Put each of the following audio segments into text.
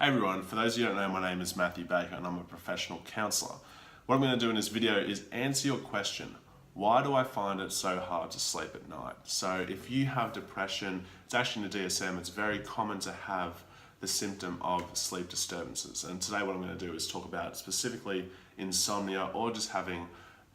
Hey everyone, for those of you who don't know, my name is Matthew Baker and I'm a professional counsellor. What I'm going to do in this video is answer your question, why do I find it so hard to sleep at night? So if you have depression, it's actually in the DSM, it's very common to have the symptom of sleep disturbances. And today what I'm going to do is talk about specifically insomnia or just having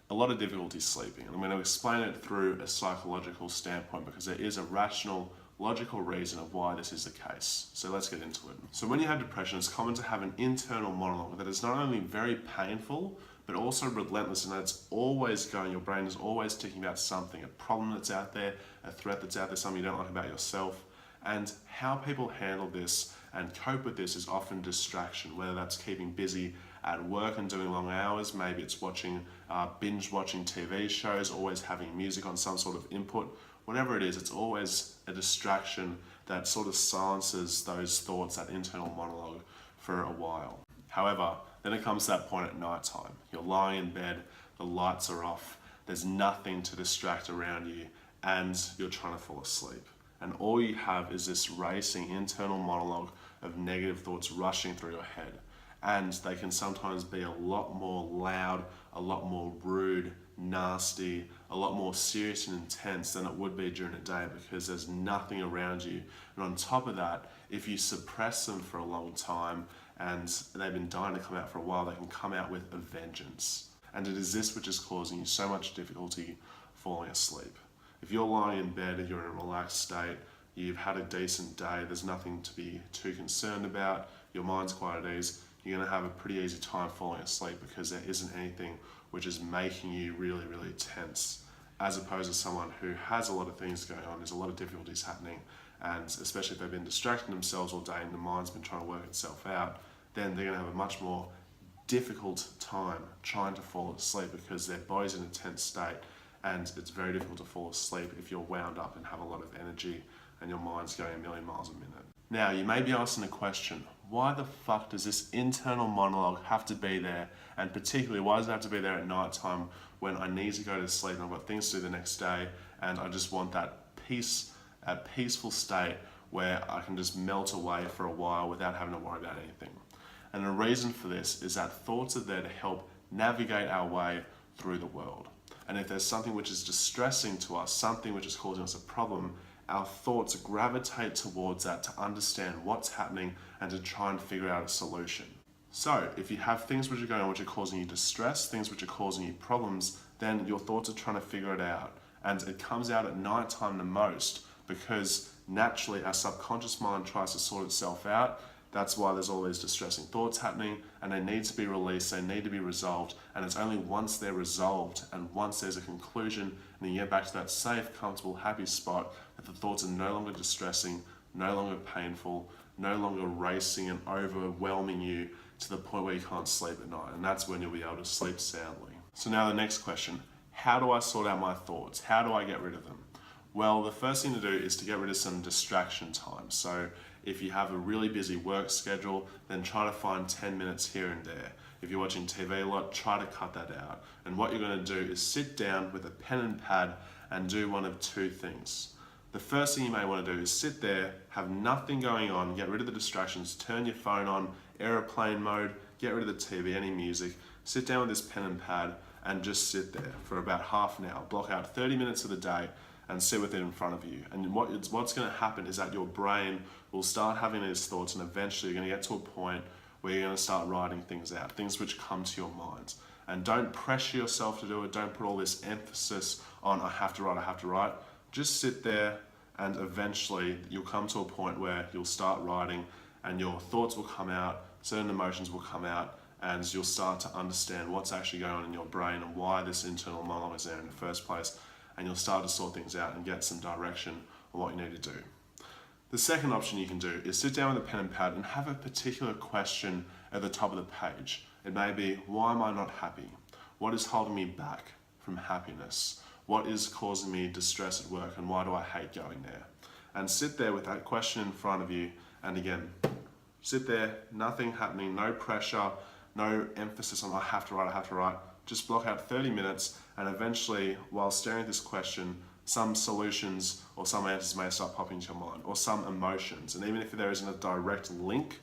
a lot of difficulty sleeping. And I'm going to explain it through a psychological standpoint because there is a rational, logical reason of why this is the case. So let's get into it. So when you have depression, it's common to have an internal monologue that is not only very painful, but also relentless, and that it's always going, your brain is always thinking about something, a problem that's out there, a threat that's out there, something you don't like about yourself. And how people handle this and cope with this is often distraction, whether that's keeping busy at work and doing long hours, maybe it's binge watching TV shows, always having music on some sort of input. Whatever it is, it's always a distraction that sort of silences those thoughts, that internal monologue for a while. However, then it comes to that point at night time. You're lying in bed, the lights are off, there's nothing to distract around you, and you're trying to fall asleep. And all you have is this racing internal monologue of negative thoughts rushing through your head. And they can sometimes be a lot more loud, a lot more rude, nasty, a lot more serious and intense than it would be during the day because there's nothing around you. And on top of that, if you suppress them for a long time and they've been dying to come out for a while, they can come out with a vengeance. And it is this which is causing you so much difficulty falling asleep. If you're lying in bed, you're in a relaxed state, you've had a decent day, there's nothing to be too concerned about, your mind's quite at ease, you're going to have a pretty easy time falling asleep because there isn't anything which is making you really, really tense, as opposed to someone who has a lot of things going on, there's a lot of difficulties happening, and especially if they've been distracting themselves all day and the mind's been trying to work itself out, then they're going to have a much more difficult time trying to fall asleep because their body's in a tense state, and it's very difficult to fall asleep if you're wound up and have a lot of energy and your mind's going a million miles a minute. Now, you may be asking the question, why the fuck does this internal monologue have to be there? And particularly, why does it have to be there at night time when I need to go to sleep and I've got things to do the next day and I just want that peace, a peaceful state where I can just melt away for a while without having to worry about anything? And the reason for this is that thoughts are there to help navigate our way through the world. And if there's something which is distressing to us, something which is causing us a problem, our thoughts gravitate towards that to understand what's happening and to try and figure out a solution. So if you have things which are going on which are causing you distress, things which are causing you problems, then your thoughts are trying to figure it out. And it comes out at night time the most because naturally our subconscious mind tries to sort itself out. That's why there's all these distressing thoughts happening and they need to be released, they need to be resolved, and it's only once they're resolved and once there's a conclusion and you get back to that safe, comfortable, happy spot that the thoughts are no longer distressing, no longer painful, no longer racing and overwhelming you to the point where you can't sleep at night, and that's when you'll be able to sleep soundly. So now the next question, how do I sort out my thoughts? How do I get rid of them? Well, the first thing to do is to get rid of some distraction time. So if you have a really busy work schedule, then try to find 10 minutes here and there. If you're watching TV a lot, try to cut that out. And what you're going to do is sit down with a pen and pad and do one of two things. The first thing you may want to do is sit there, have nothing going on, get rid of the distractions, turn your phone on, airplane mode, get rid of the TV, any music, sit down with this pen and pad and just sit there for about half an hour. Block out 30 minutes of the day and sit with it in front of you. And what's going to happen is that your brain will start having these thoughts and eventually you're going to get to a point where you're going to start writing things out, things which come to your mind. And don't pressure yourself to do it, don't put all this emphasis on I have to write. Just sit there and eventually you'll come to a point where you'll start writing and your thoughts will come out, certain emotions will come out, and you'll start to understand what's actually going on in your brain and why this internal monologue is there in the first place. And you'll start to sort things out and get some direction on what you need to do. The second option you can do is sit down with a pen and pad and have a particular question at the top of the page. It may be, why am I not happy? What is holding me back from happiness? What is causing me distress at work and why do I hate going there? And sit there with that question in front of you and again, sit there, nothing happening, no pressure, no emphasis on I have to write. Just block out 30 minutes and eventually, while staring at this question, some solutions or some answers may start popping into your mind or some emotions. And even if there isn't a direct link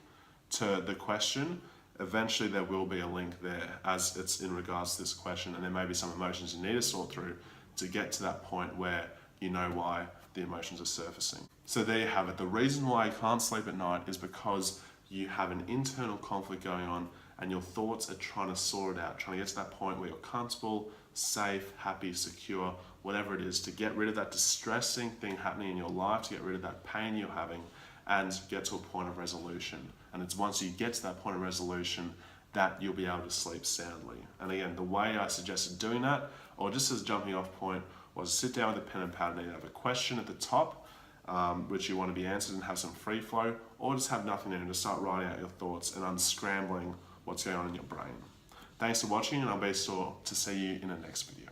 to the question, eventually there will be a link there as it's in regards to this question, and there may be some emotions you need to sort through to get to that point where you know why the emotions are surfacing. So there you have it. The reason why you can't sleep at night is because you have an internal conflict going on and your thoughts are trying to sort it out, trying to get to that point where you're comfortable, safe, happy, secure, whatever it is, to get rid of that distressing thing happening in your life, to get rid of that pain you're having, and get to a point of resolution. And it's once you get to that point of resolution that you'll be able to sleep soundly. And again, the way I suggested doing that, or just as a jumping off point, was sit down with a pen and pad and either have a question at the top, which you want to be answered and have some free flow, or just have nothing there and just start writing out your thoughts and unscrambling what's going on in your brain. Thanks for watching, and I'll be sure to see you in the next video.